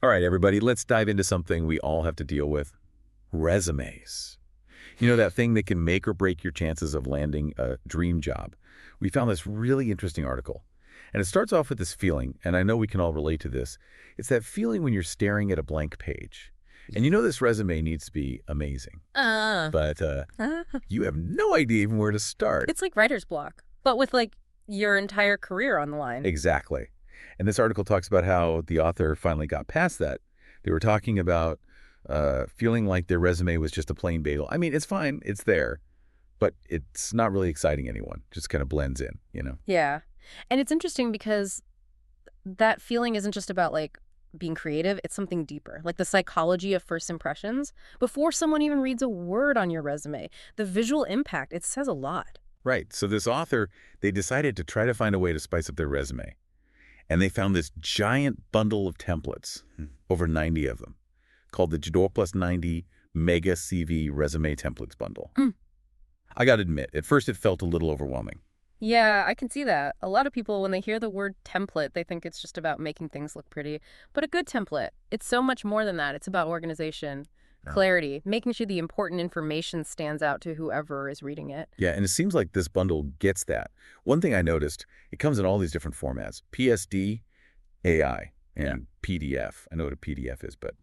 All right, everybody, let's dive into something we all have to deal with: resumes. You know, that thing that can make or break your chances of landing a dream job. We found this really interesting article. And it starts off with this feeling, and I know we can all relate to this. It's that feeling when you're staring at a blank page. And you know this resume needs to be amazing. But Uh, you have no idea even where to start. it's like writer's block, but with like your entire career on the line. Exactly. And this article talks about how the author finally got past that. They were talking about feeling like their resume was just a plain bagel. I mean, it's fine. It's there. But it's not really exciting anyone. Just kind of blends in, you know? Yeah. And it's interesting because that feeling isn't just about like being creative, it's something deeper, like the psychology of first impressions. Before someone even reads a word on your resume, the visual impact, it says a lot. Right. So this author, they decided to try to find a way to spice up their resume. And they found this giant bundle of templates, over 90 of them, called the Jador Plus 90 Mega CV Resume Templates Bundle. Mm. I got to admit, at first it felt a little overwhelming. Yeah, I can see that. A lot of people, when they hear the word template, they think it's just about making things look pretty. But a good template, it's so much more than that. It's about organization, Yeah. clarity, making sure the important information stands out to whoever is reading it. Yeah, and it seems like this bundle gets that. One thing I noticed, it comes in all these different formats: PSD, AI, and PDF. I know what a PDF is, but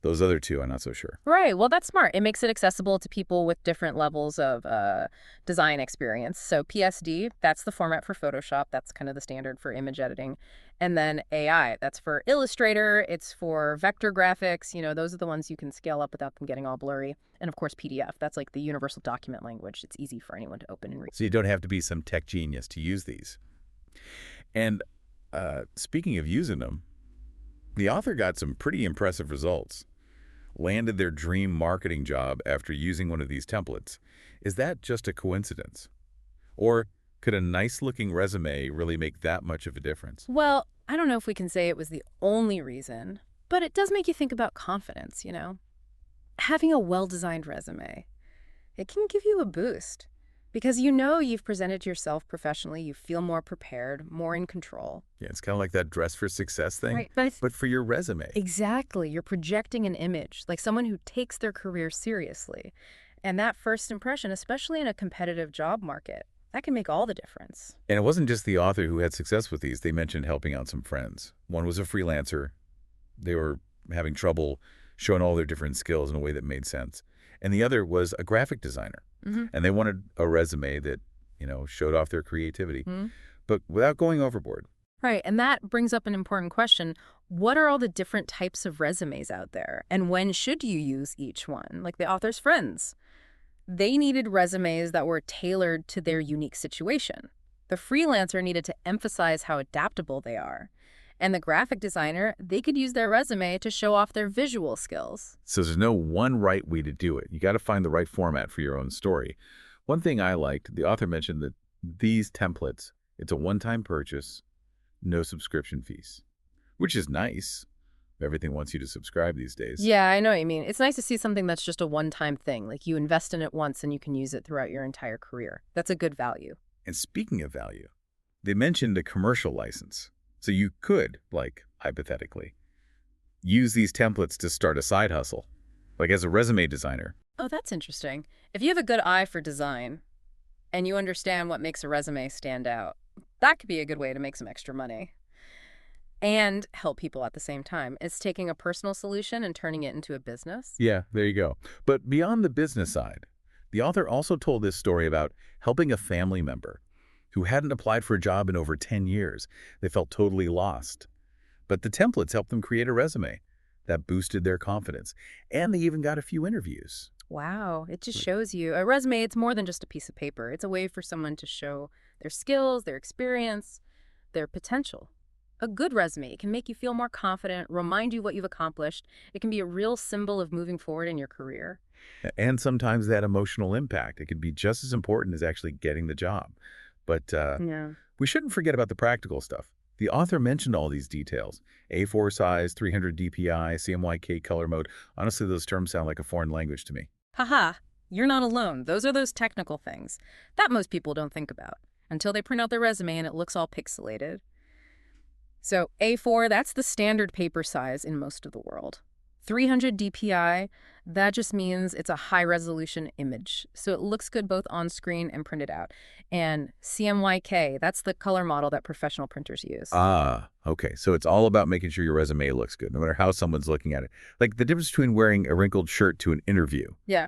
those other two, I'm not so sure. Right. Well, that's smart. It makes it accessible to people with different levels of design experience. So PSD, that's the format for Photoshop. That's kind of the standard for image editing. And then AI, that's for Illustrator. It's for vector graphics. You know, those are the ones you can scale up without them getting all blurry. And of course, PDF. That's like the universal document language. It's easy for anyone to open and read. So you don't have to be some tech genius to use these. And speaking of using them, the author got some pretty impressive results. Landed their dream marketing job after using one of these templates. Is that just a coincidence? Or could a nice-looking resume really make that much of a difference? Well, I don't know if we can say it was the only reason, but it does make you think about confidence, you know? Having a well-designed resume, it can give you a boost because you know you've presented yourself professionally, you feel more prepared, more in control. Yeah, it's kind of like that dress for success thing, Right, but but for your resume. exactly, you're projecting an image, like someone who takes their career seriously. And that first impression, especially in a competitive job market, that can make all the difference. And it wasn't just the author who had success with these. They mentioned helping out some friends. One was a freelancer. They were having trouble showing all their different skills in a way that made sense. And the other was a graphic designer. And they wanted a resume that, showed off their creativity, but without going overboard. Right, and that brings up an important question. What are all the different types of resumes out there? And when should you use each one? Like the author's friends. They needed resumes that were tailored to their unique situation. The freelancer needed to emphasize how adaptable they are. And the graphic designer, they could use their resume to show off their visual skills. So there's no one right way to do it. You got to find the right format for your own story. One thing I liked, the author mentioned that these templates, it's a one-time purchase, no subscription fees, which is nice. Everything wants you to subscribe these days. Yeah, I know what you mean. It's nice to see something that's just a one-time thing. Like you invest in it once and you can use it throughout your entire career. That's a good value. And speaking of value, they mentioned a commercial license. So you could, like, hypothetically, use these templates to start a side hustle, like as a resume designer. Oh, that's interesting. If you have a good eye for design and you understand what makes a resume stand out, that could be a good way to make some extra money and help people at the same time. It's taking a personal solution and turning it into a business. Yeah, there you go. But beyond the business side, the author also told this story about helping a family member who hadn't applied for a job in over 10 years. They felt totally lost. But the templates helped them create a resume that boosted their confidence. And they even got a few interviews. Wow, it just shows you. A resume, it's more than just a piece of paper. It's a way for someone to show their skills, their experience, their potential. A good resume can make you feel more confident, remind you what you've accomplished. It can be a real symbol of moving forward in your career. And sometimes that emotional impact, it can be just as important as actually getting the job. But Yeah. we shouldn't forget about the practical stuff. The author mentioned all these details: A4 size, 300 DPI, CMYK color mode. Honestly, those terms sound like a foreign language to me. Haha, you're not alone. Those are those technical things that most people don't think about until they print out their resume and it looks all pixelated. So A4, that's the standard paper size in most of the world. 300 DPI, that just means it's a high-resolution image, so it looks good both on screen and printed out. And CMYK, that's the color model that professional printers use. Ah, okay. So it's all about making sure your resume looks good, no matter how someone's looking at it. Like the difference between wearing a wrinkled shirt to an interview Yeah,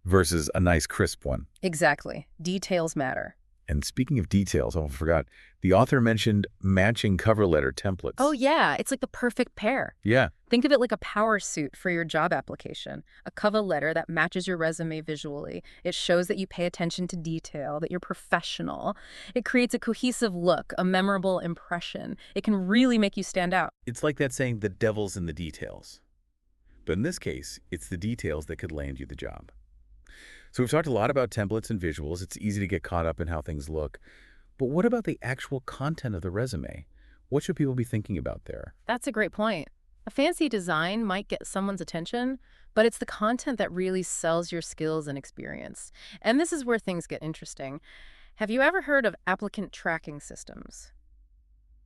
versus a nice crisp one. exactly. Details matter. And speaking of details, I forgot, the author mentioned matching cover letter templates. Oh yeah, it's like the perfect pair. Yeah. Think of it like a power suit for your job application, a cover letter that matches your resume visually. It shows that you pay attention to detail, that you're professional. It creates a cohesive look, a memorable impression. It can really make you stand out. It's like that saying, the devil's in the details. But in this case, it's the details that could land you the job. So we've talked a lot about templates and visuals. It's easy to get caught up in how things look. But what about the actual content of the resume? What should people be thinking about there? That's a great point. A fancy design might get someone's attention, but it's the content that really sells your skills and experience. And this is where things get interesting. Have you ever heard of applicant tracking systems,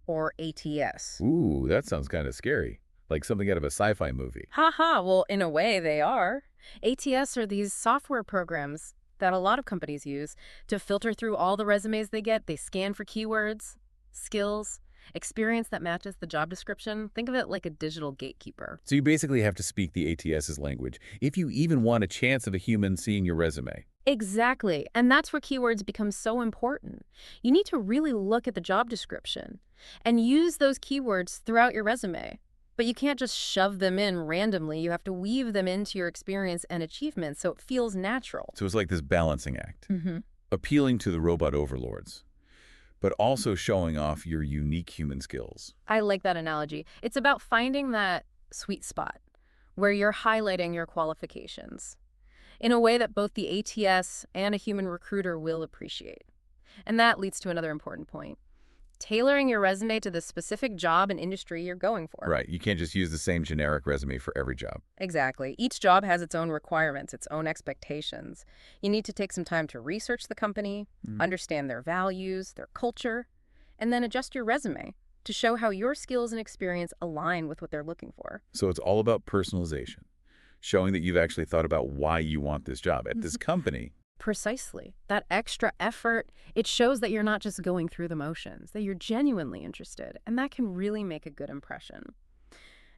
or ATS? Ooh, that sounds kind of scary. Like something out of a sci-fi movie. Haha, well, in a way, they are. ATS are these software programs that a lot of companies use to filter through all the resumes they get. They scan for keywords, skills, experience that matches the job description. Think of it like a digital gatekeeper. So you basically have to speak the ATS's language if you even want a chance of a human seeing your resume. Exactly, and that's where keywords become so important. You need to really look at the job description and use those keywords throughout your resume. But you can't just shove them in randomly. You have to weave them into your experience and achievements so it feels natural. So it's like this balancing act, Mm-hmm. appealing to the robot overlords, but also showing off your unique human skills. I like that analogy. It's about finding that sweet spot where you're highlighting your qualifications in a way that both the ATS and a human recruiter will appreciate. And that leads to another important point. Tailoring your resume to the specific job and industry you're going for. Right. You can't just use the same generic resume for every job. Exactly. Each job has its own requirements, its own expectations. You need to take some time to research the company, understand their values, their culture, and then adjust your resume to show how your skills and experience align with what they're looking for. So it's all about personalization, showing that you've actually thought about why you want this job at this company. Precisely. That extra effort, it shows that you're not just going through the motions, that you're genuinely interested, and that can really make a good impression.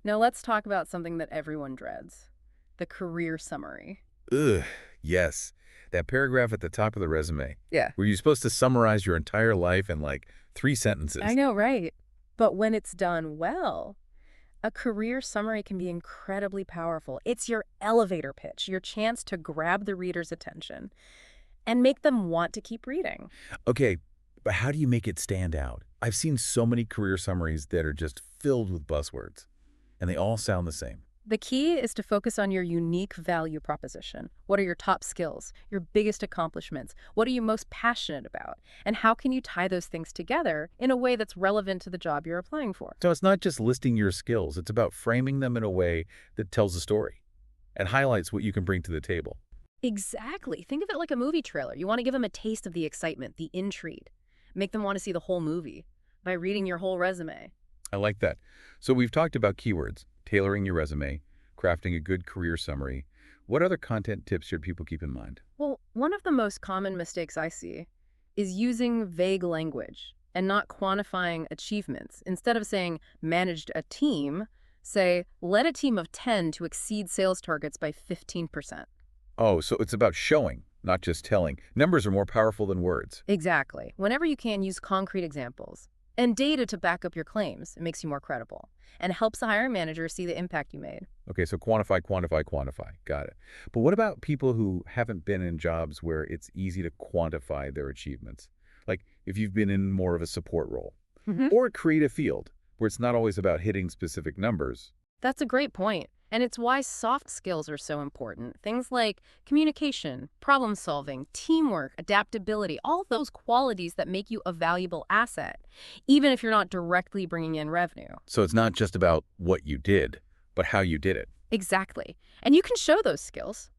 Now let's talk about something that everyone dreads, the career summary. Ugh, yes. That paragraph at the top of the resume, Yeah. where you're supposed to summarize your entire life in like 3 sentences. I know, right? But when it's done well, a career summary can be incredibly powerful. It's your elevator pitch, your chance to grab the reader's attention and make them want to keep reading. Okay, but how do you make it stand out? I've seen so many career summaries that are just filled with buzzwords, and they all sound the same. The key is to focus on your unique value proposition. What are your top skills, your biggest accomplishments? What are you most passionate about? And how can you tie those things together in a way that's relevant to the job you're applying for? So it's not just listing your skills, it's about framing them in a way that tells a story and highlights what you can bring to the table. Exactly. Think of it like a movie trailer. You want to give them a taste of the excitement, the intrigue. Make them want to see the whole movie by reading your whole resume. I like that. So we've talked about keywords, tailoring your resume, crafting a good career summary. What other content tips should people keep in mind? Well, one of the most common mistakes I see is using vague language and not quantifying achievements. Instead of saying managed a team, say led a team of 10 to exceed sales targets by 15%. Oh, so it's about showing, not just telling. Numbers are more powerful than words. Exactly. Whenever you can, use concrete examples and data to back up your claims. It makes you more credible and helps the hiring manager see the impact you made. Okay, so quantify, quantify, quantify. Got it. But what about people who haven't been in jobs where it's easy to quantify their achievements? Like if you've been in more of a support role or a creative field where it's not always about hitting specific numbers. That's a great point. And it's why soft skills are so important. Things like communication, problem solving, teamwork, adaptability, all those qualities that make you a valuable asset, even if you're not directly bringing in revenue. So it's not just about what you did, but how you did it. Exactly. And you can show those skills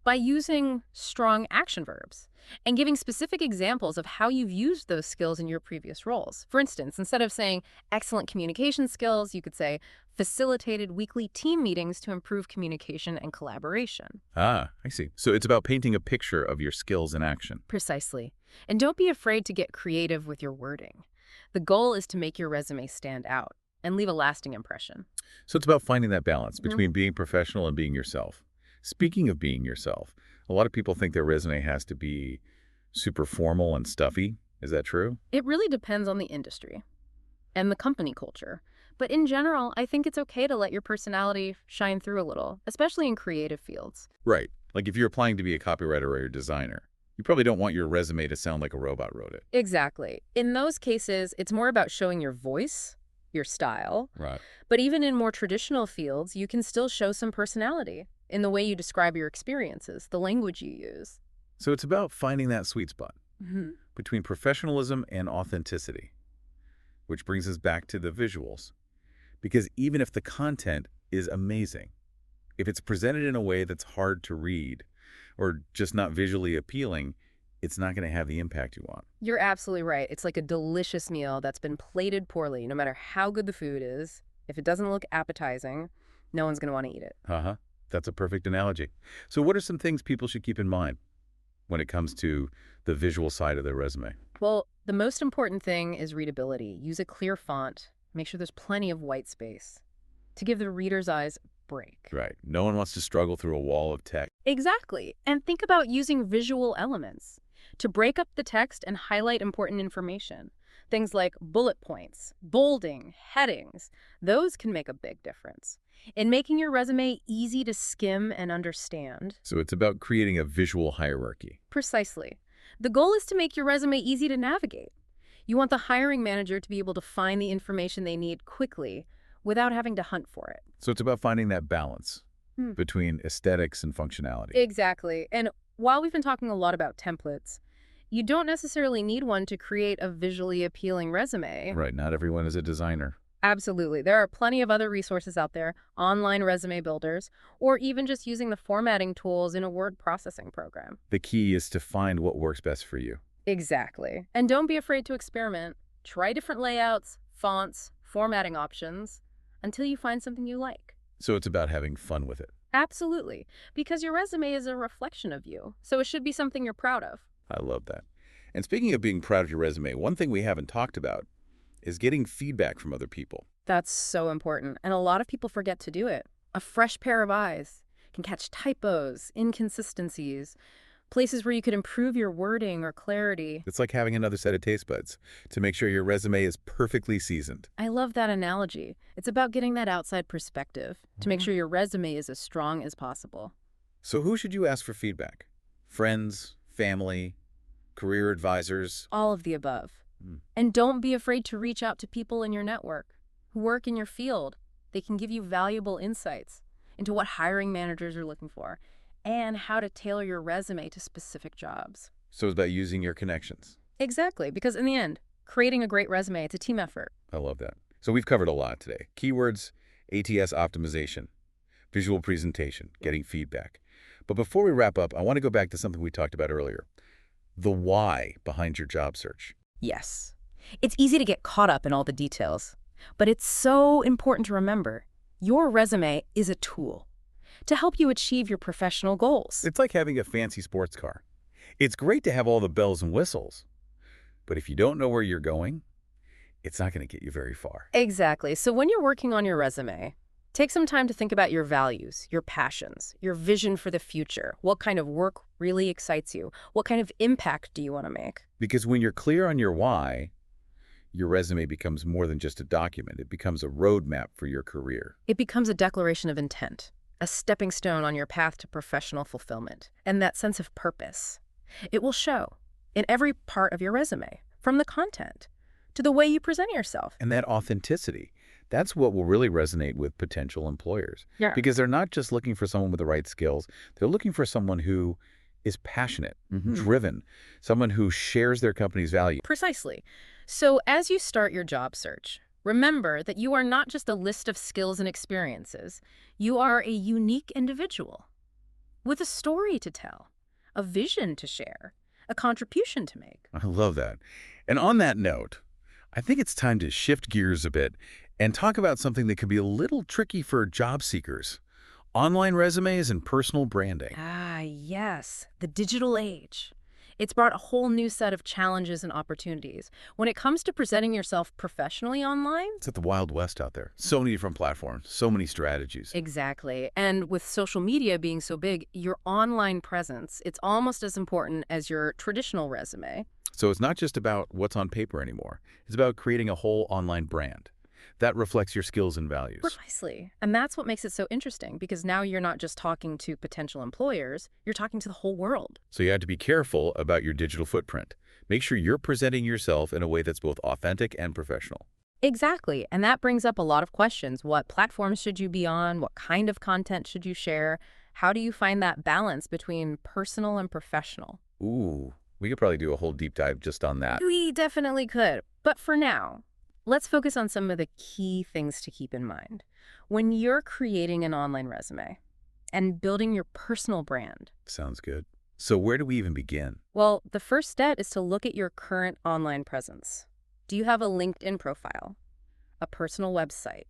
by using strong action verbs and giving specific examples of how you've used those skills in your previous roles. For instance, instead of saying excellent communication skills, you could say facilitated weekly team meetings to improve communication and collaboration. Ah, I see. So it's about painting a picture of your skills in action. Precisely. And don't be afraid to get creative with your wording. The goal is to make your resume stand out and leave a lasting impression. So it's about finding that balance between being professional and being yourself. Speaking of being yourself, a lot of people think their resume has to be super formal and stuffy. Is that true? It really depends on the industry and the company culture. But in general, I think it's okay to let your personality shine through a little, especially in creative fields. Right. Like if you're applying to be a copywriter or a designer, you probably don't want your resume to sound like a robot wrote it. Exactly. In those cases, it's more about showing your voice, your style. Right. But even in more traditional fields, you can still show some personality in the way you describe your experiences, the language you use. So it's about finding that sweet spot Mm-hmm. between professionalism and authenticity, which brings us back to the visuals. Because even if the content is amazing, if it's presented in a way that's hard to read or just not visually appealing, it's not going to have the impact you want. You're absolutely right. It's like a delicious meal that's been plated poorly. No matter how good the food is, if it doesn't look appetizing, no one's going to want to eat it. Uh-huh. That's a perfect analogy. So what are some things people should keep in mind when it comes to the visual side of their resume? Well, the most important thing is readability. Use a clear font. Make sure there's plenty of white space to give the reader's eyes a break. Right. No one wants to struggle through a wall of text. Exactly. And think about using visual elements to break up the text and highlight important information. Things like bullet points, bolding, headings, those can make a big difference in making your resume easy to skim and understand. So it's about creating a visual hierarchy. Precisely. The goal is to make your resume easy to navigate. You want the hiring manager to be able to find the information they need quickly without having to hunt for it. So it's about finding that balance between aesthetics and functionality. Exactly. And while we've been talking a lot about templates, you don't necessarily need one to create a visually appealing resume. Right. Not everyone is a designer. Absolutely. There are plenty of other resources out there, online resume builders, or even just using the formatting tools in a word processing program. The key is to find what works best for you. Exactly. And don't be afraid to experiment. Try different layouts, fonts, formatting options, until you find something you like. So it's about having fun with it. Absolutely. Because your resume is a reflection of you, so it should be something you're proud of. I love that. And speaking of being proud of your resume, one thing we haven't talked about is getting feedback from other people. That's so important, and a lot of people forget to do it. A fresh pair of eyes can catch typos, inconsistencies, places where you could improve your wording or clarity. It's like having another set of taste buds to make sure your resume is perfectly seasoned. I love that analogy. It's about getting that outside perspective to make sure your resume is as strong as possible. So who should you ask for feedback? Friends, family, career advisors? All of the above. And don't be afraid to reach out to people in your network who work in your field. They can give you valuable insights into what hiring managers are looking for and how to tailor your resume to specific jobs. So it's about using your connections. Exactly, because in the end, creating a great resume, it's a team effort. I love that. So we've covered a lot today. Keywords, ATS optimization, visual presentation, getting feedback. But before we wrap up, I want to go back to something we talked about earlier. The why behind your job search. Yes. It's easy to get caught up in all the details, but it's so important to remember your resume is a tool to help you achieve your professional goals. It's like having a fancy sports car. It's great to have all the bells and whistles, but if you don't know where you're going, it's not going to get you very far. Exactly. So when you're working on your resume, take some time to think about your values, your passions, your vision for the future. What kind of work really excites you? What kind of impact do you want to make? Because when you're clear on your why, your resume becomes more than just a document. It becomes a roadmap for your career. It becomes a declaration of intent, a stepping stone on your path to professional fulfillment, and that sense of purpose. It will show in every part of your resume, from the content to the way you present yourself. And that authenticity, that's what will really resonate with potential employers. Yeah. Because they're not just looking for someone with the right skills. They're looking for someone who is passionate, driven, someone who shares their company's value. Precisely. So as you start your job search, remember that you are not just a list of skills and experiences. You are a unique individual. with a story to tell, a vision to share, a contribution to make. I love that. And on that note, I think it's time to shift gears a bit and talk about something that can be a little tricky for job seekers: online resumes and personal branding. Ah, yes, the digital age. It's brought a whole new set of challenges and opportunities. When it comes to presenting yourself professionally online, It's at the Wild West out there. So many different platforms, so many strategies. exactly. And with social media being so big, your online presence, it's almost as important as your traditional resume. So it's not just about what's on paper anymore. It's about creating a whole online brand that reflects your skills and values. Precisely. And that's what makes it so interesting, because now you're not just talking to potential employers, you're talking to the whole world. So you have to be careful about your digital footprint. Make sure you're presenting yourself in a way that's both authentic and professional. Exactly. And that brings up a lot of questions. What platforms should you be on? What kind of content should you share? How do you find that balance between personal and professional? Ooh, we could probably do a whole deep dive just on that. We definitely could. But for now, let's focus on some of the key things to keep in mind. When you're creating an online resume and building your personal brand, Sounds good. So where do we even begin? well, the first step is to look at your current online presence. Do you have a LinkedIn profile, a personal website,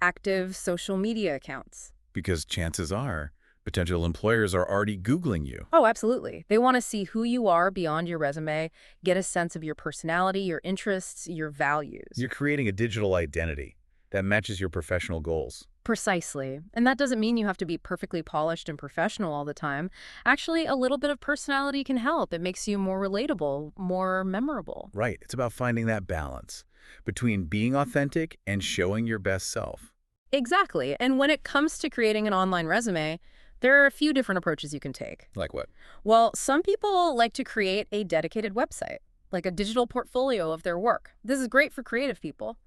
active social media accounts? Because chances are, potential employers are already Googling you. Oh, absolutely. They want to see who you are beyond your resume, get a sense of your personality, your interests, your values. You're creating a digital identity that matches your professional goals. Precisely. And that doesn't mean you have to be perfectly polished and professional all the time. Actually, a little bit of personality can help. It makes you more relatable, more memorable. Right. It's about finding that balance between being authentic and showing your best self. Exactly. And when it comes to creating an online resume, there are a few different approaches you can take. Like what? Well, some people like to create a dedicated website, like a digital portfolio of their work. This is great for creative people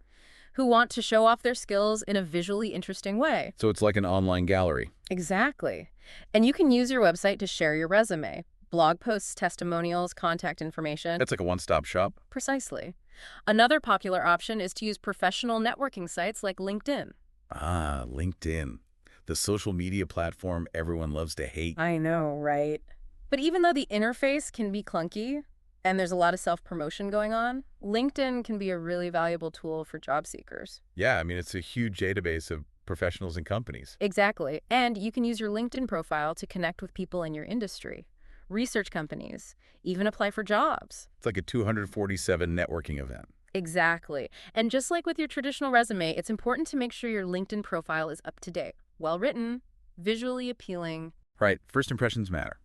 who want to show off their skills in a visually interesting way. So it's like an online gallery. Exactly. And you can use your website to share your resume, blog posts, testimonials, contact information. That's like a one-stop shop. Precisely. Another popular option is to use professional networking sites like LinkedIn. Ah, LinkedIn. The social media platform everyone loves to hate. I know, right? But even though the interface can be clunky and there's a lot of self-promotion going on, LinkedIn can be a really valuable tool for job seekers. Yeah, I mean, it's a huge database of professionals and companies. Exactly. And you can use your LinkedIn profile to connect with people in your industry, research companies, even apply for jobs. It's like a 247 networking event. Exactly. And just like with your traditional resume, it's important to make sure your LinkedIn profile is up to date, well written, visually appealing. Right, first impressions matter,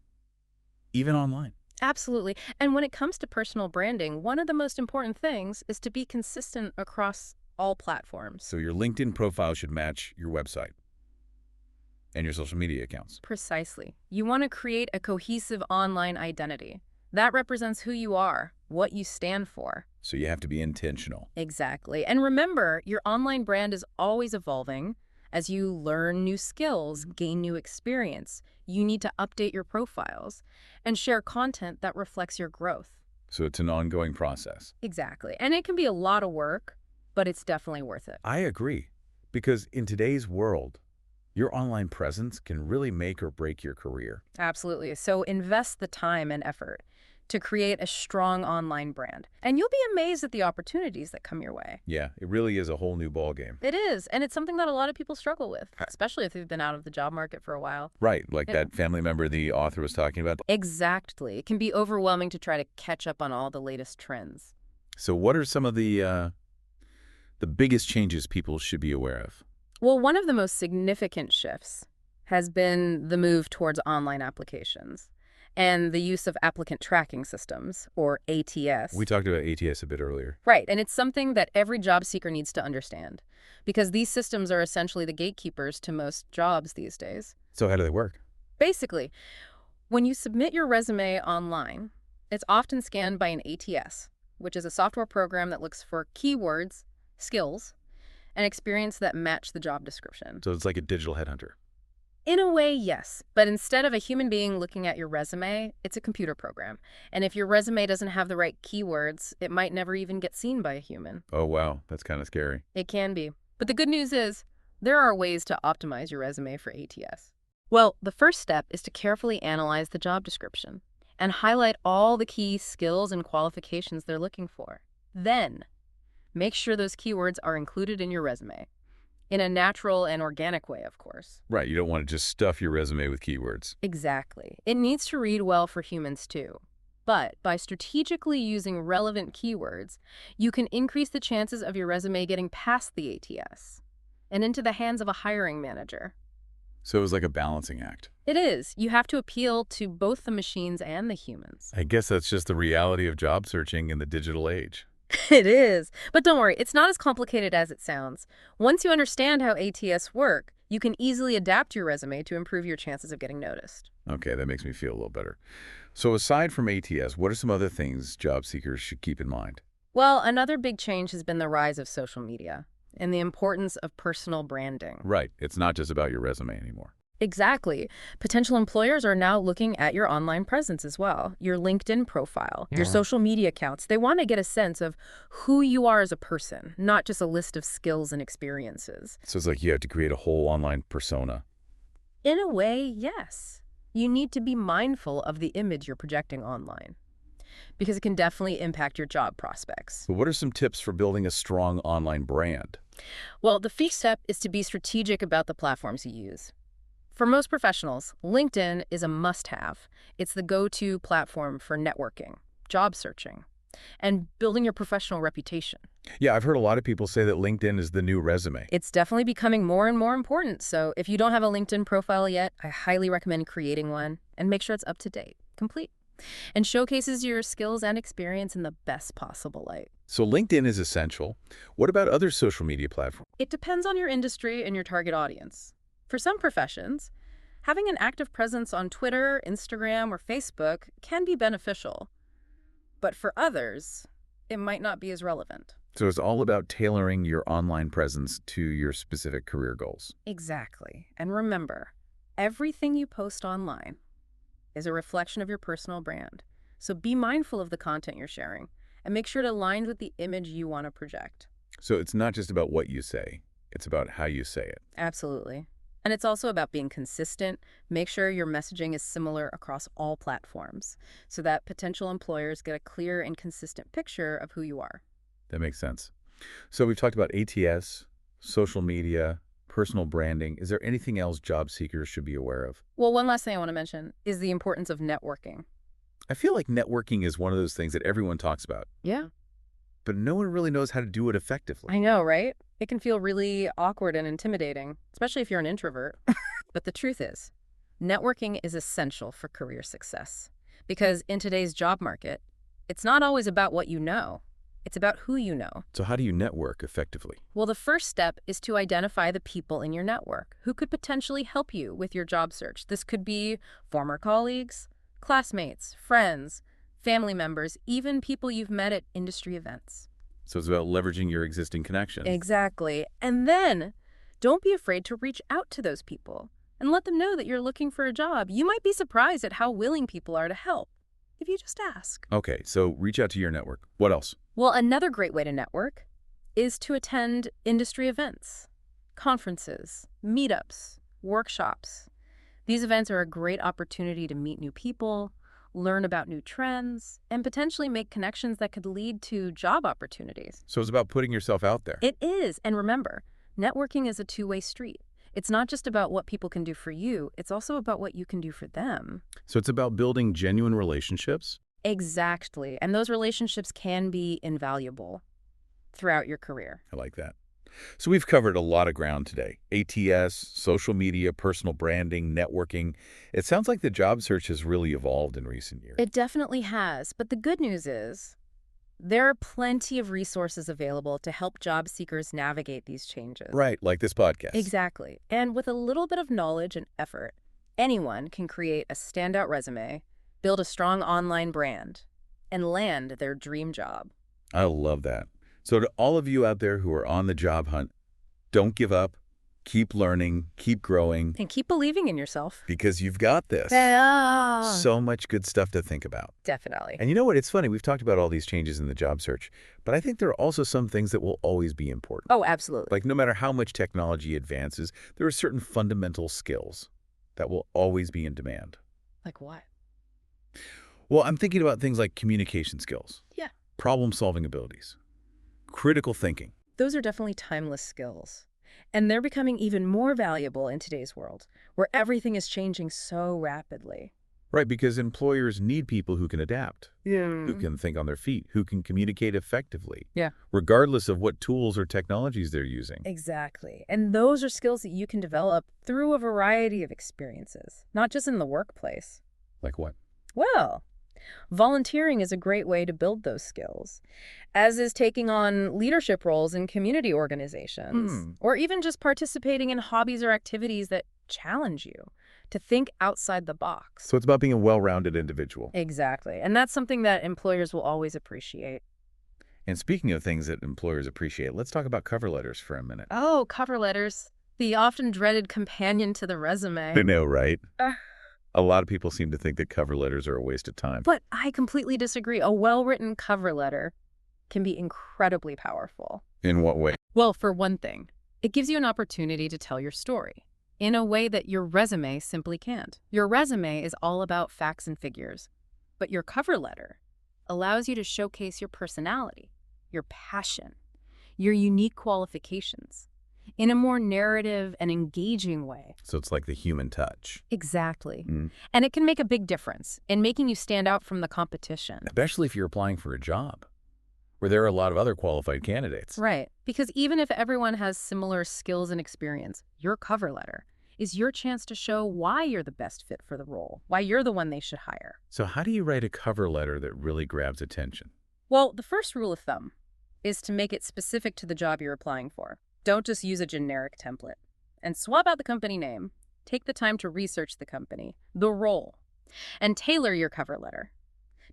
even online. Absolutely. And when it comes to personal branding, one of the most important things is to be consistent across all platforms. So your LinkedIn profile should match your website and your social media accounts. Precisely. You want to create a cohesive online identity. That represents who you are, what you stand for. So you have to be intentional. Exactly. And remember, your online brand is always evolving. As you learn new skills, gain new experience, you need to update your profiles and share content that reflects your growth. So it's an ongoing process. Exactly. And it can be a lot of work, but it's definitely worth it. I agree, because in today's world, your online presence can really make or break your career. Absolutely. So invest the time and effort to create a strong online brand, and you'll be amazed at the opportunities that come your way. Yeah, it really is a whole new ballgame. It is, and it's something that a lot of people struggle with, especially if they've been out of the job market for a while. Right, like Yeah. that family member the author was talking about. Exactly. It can be overwhelming to try to catch up on all the latest trends. So what are some of the biggest changes people should be aware of? Well, one of the most significant shifts has been the move towards online applications and the use of applicant tracking systems, or ATS. We talked about ATS a bit earlier. Right, and it's something that every job seeker needs to understand, because these systems are essentially the gatekeepers to most jobs these days. So how do they work? Basically, when you submit your resume online, it's often scanned by an ATS, which is a software program that looks for keywords, skills, and experience that match the job description. So it's like a digital headhunter. In a way, yes. But instead of a human being looking at your resume, it's a computer program. And if your resume doesn't have the right keywords, it might never even get seen by a human. Oh, wow. That's kind of scary. It can be. But the good news is, there are ways to optimize your resume for ATS. Well, the first step is to carefully analyze the job description and highlight all the key skills and qualifications they're looking for. Then, make sure those keywords are included in your resume, in a natural and organic way, of course. Right, you don't want to just stuff your resume with keywords. Exactly. It needs to read well for humans too. But by strategically using relevant keywords, you can increase the chances of your resume getting past the ATS and into the hands of a hiring manager. So it was like a balancing act. It is. You have to appeal to both the machines and the humans. I guess that's just the reality of job searching in the digital age. It is. But don't worry, it's not as complicated as it sounds. Once you understand how ATS work, you can easily adapt your resume to improve your chances of getting noticed. Okay, that makes me feel a little better. So aside from ATS, what are some other things job seekers should keep in mind? Well, another big change has been the rise of social media and the importance of personal branding. Right, it's not just about your resume anymore. Exactly. Potential employers are now looking at your online presence as well, your LinkedIn profile, your social media accounts. They want to get a sense of who you are as a person, not just a list of skills and experiences. So it's like you have to create a whole online persona. In a way, yes. You need to be mindful of the image you're projecting online because it can definitely impact your job prospects. But what are some tips for building a strong online brand? Well, the first step is to be strategic about the platforms you use. For most professionals, LinkedIn is a must-have. It's the go-to platform for networking, job searching, and building your professional reputation. Yeah, I've heard a lot of people say that LinkedIn is the new resume. It's definitely becoming more and more important, so if you don't have a LinkedIn profile yet, I highly recommend creating one and make sure it's up to date, complete, and showcases your skills and experience in the best possible light. So LinkedIn is essential. What about other social media platforms? It depends on your industry and your target audience. For some professions, having an active presence on Twitter, Instagram, or Facebook can be beneficial. But for others, it might not be as relevant. So it's all about tailoring your online presence to your specific career goals. Exactly. And remember, everything you post online is a reflection of your personal brand. So be mindful of the content you're sharing and make sure it aligns with the image you want to project. So it's not just about what you say, it's about how you say it. Absolutely. And it's also about being consistent. Make sure your messaging is similar across all platforms so that potential employers get a clear and consistent picture of who you are. That makes sense. So we've talked about ATS, social media, personal branding. Is there anything else job seekers should be aware of? Well, one last thing I want to mention is the importance of networking. I feel like networking is one of those things that everyone talks about, Yeah. but no one really knows how to do it effectively. I know, right? It can feel really awkward and intimidating, especially if you're an introvert. But the truth is, networking is essential for career success. Because in today's job market, it's not always about what you know. It's about who you know. So how do you network effectively? Well, the first step is to identify the people in your network who could potentially help you with your job search. This could be former colleagues, classmates, friends, family members, even people you've met at industry events. So it's about leveraging your existing connections. Exactly. And then don't be afraid to reach out to those people and let them know that you're looking for a job. You might be surprised at how willing people are to help if you just ask. Okay, so reach out to your network. What else? Well, another great way to network is to attend industry events, conferences, meetups, workshops. These events are a great opportunity to meet new people, learn about new trends, and potentially make connections that could lead to job opportunities. So it's about putting yourself out there. It is. And remember, networking is a two-way street. It's not just about what people can do for you. It's also about what you can do for them. So it's about building genuine relationships. Exactly. And those relationships can be invaluable throughout your career. I like that. So we've covered a lot of ground today. ATS, social media, personal branding, networking. It sounds like the job search has really evolved in recent years. It definitely has. But the good news is there are plenty of resources available to help job seekers navigate these changes. Right, like this podcast. Exactly. And with a little bit of knowledge and effort, anyone can create a standout resume, build a strong online brand, and land their dream job. I love that. So to all of you out there who are on the job hunt, don't give up. Keep learning, keep growing. And keep believing in yourself. Because you've got this. So much good stuff to think about. Definitely. And you know what? It's funny. We've talked about all these changes in the job search, but I think there are also some things that will always be important. Oh, absolutely. Like no matter how much technology advances, there are certain fundamental skills that will always be in demand? Like what? Well, I'm thinking about things like communication skills, Yeah. problem-solving abilities, critical thinking. Those are definitely timeless skills. And they're becoming even more valuable in today's world, where everything is changing so rapidly. Right, because employers need people who can adapt, who Yeah. can think on their feet, who can communicate effectively, Yeah. regardless of what tools or technologies they're using. Exactly. And those are skills that you can develop through a variety of experiences, not just in the workplace. Like what? Well, volunteering is a great way to build those skills, as is taking on leadership roles in community organizations, or even just participating in hobbies or activities that challenge you to think outside the box. So it's about being a well-rounded individual. Exactly. And that's something that employers will always appreciate. And speaking of things that employers appreciate, let's talk about cover letters for a minute. Oh, cover letters, the often dreaded companion to the resume. I know, right? Uh, A lot of people seem to think that cover letters are a waste of time. But I completely disagree. A well-written cover letter can be incredibly powerful. In what way? Well, for one thing, it gives you an opportunity to tell your story in a way that your resume simply can't. Your resume is all about facts and figures, but your cover letter allows you to showcase your personality, your passion, your unique qualifications in a more narrative and engaging way. So it's like the human touch. Exactly. Mm. And it can make a big difference in making you stand out from the competition. Especially if you're applying for a job where there are a lot of other qualified candidates. Right. Because even if everyone has similar skills and experience, your cover letter is your chance to show why you're the best fit for the role, why you're the one they should hire. So how do you write a cover letter that really grabs attention? Well, the first rule of thumb is to make it specific to the job you're applying for. Don't just use a generic template. And swap out the company name. Take the time to research the company, the role, and tailor your cover letter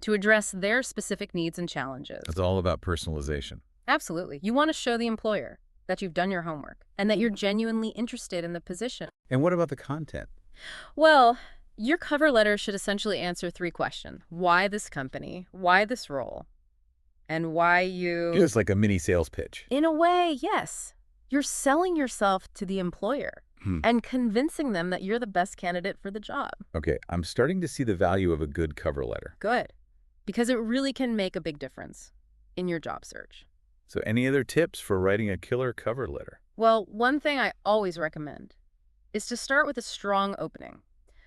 to address their specific needs and challenges. It's all about personalization. Absolutely. You want to show the employer that you've done your homework and that you're genuinely interested in the position. And what about the content? Well, your cover letter should essentially answer 3 questions. Why this company? Why this role? And why you... It's like a mini sales pitch. In a way, yes. You're selling yourself to the employer and convincing them that you're the best candidate for the job. Okay, I'm starting to see the value of a good cover letter. Good. Because it really can make a big difference in your job search. So any other tips for writing a killer cover letter? Well, one thing I always recommend is to start with a strong opening,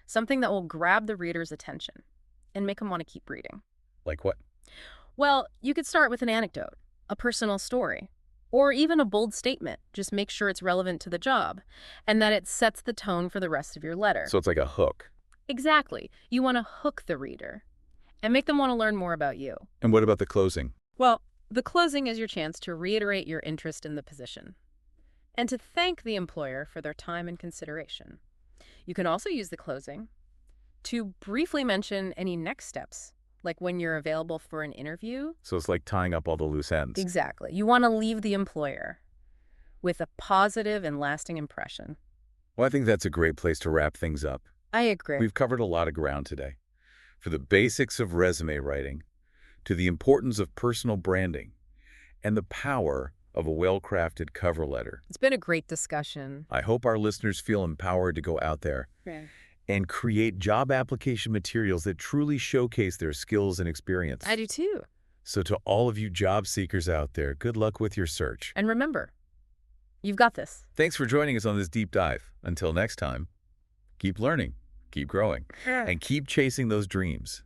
something that will grab the reader's attention and make them want to keep reading. Like what? Well, you could start with an anecdote, a personal story, or even a bold statement. Just make sure it's relevant to the job and that it sets the tone for the rest of your letter. So it's like a hook. Exactly. You want to hook the reader and make them want to learn more about you. And what about the closing? Well, the closing is your chance to reiterate your interest in the position and to thank the employer for their time and consideration. You can also use the closing to briefly mention any next steps, like when you're available for an interview. So it's like tying up all the loose ends. Exactly. You want to leave the employer with a positive and lasting impression. Well, I think that's a great place to wrap things up. I agree. We've covered a lot of ground today. For the basics of resume writing, to the importance of personal branding, and the power of a well-crafted cover letter. It's been a great discussion. I hope our listeners feel empowered to go out there and create job application materials that truly showcase their skills and experience. I do too. So to all of you job seekers out there, good luck with your search. And remember, you've got this. Thanks for joining us on this deep dive. Until next time, keep learning, keep growing, and keep chasing those dreams.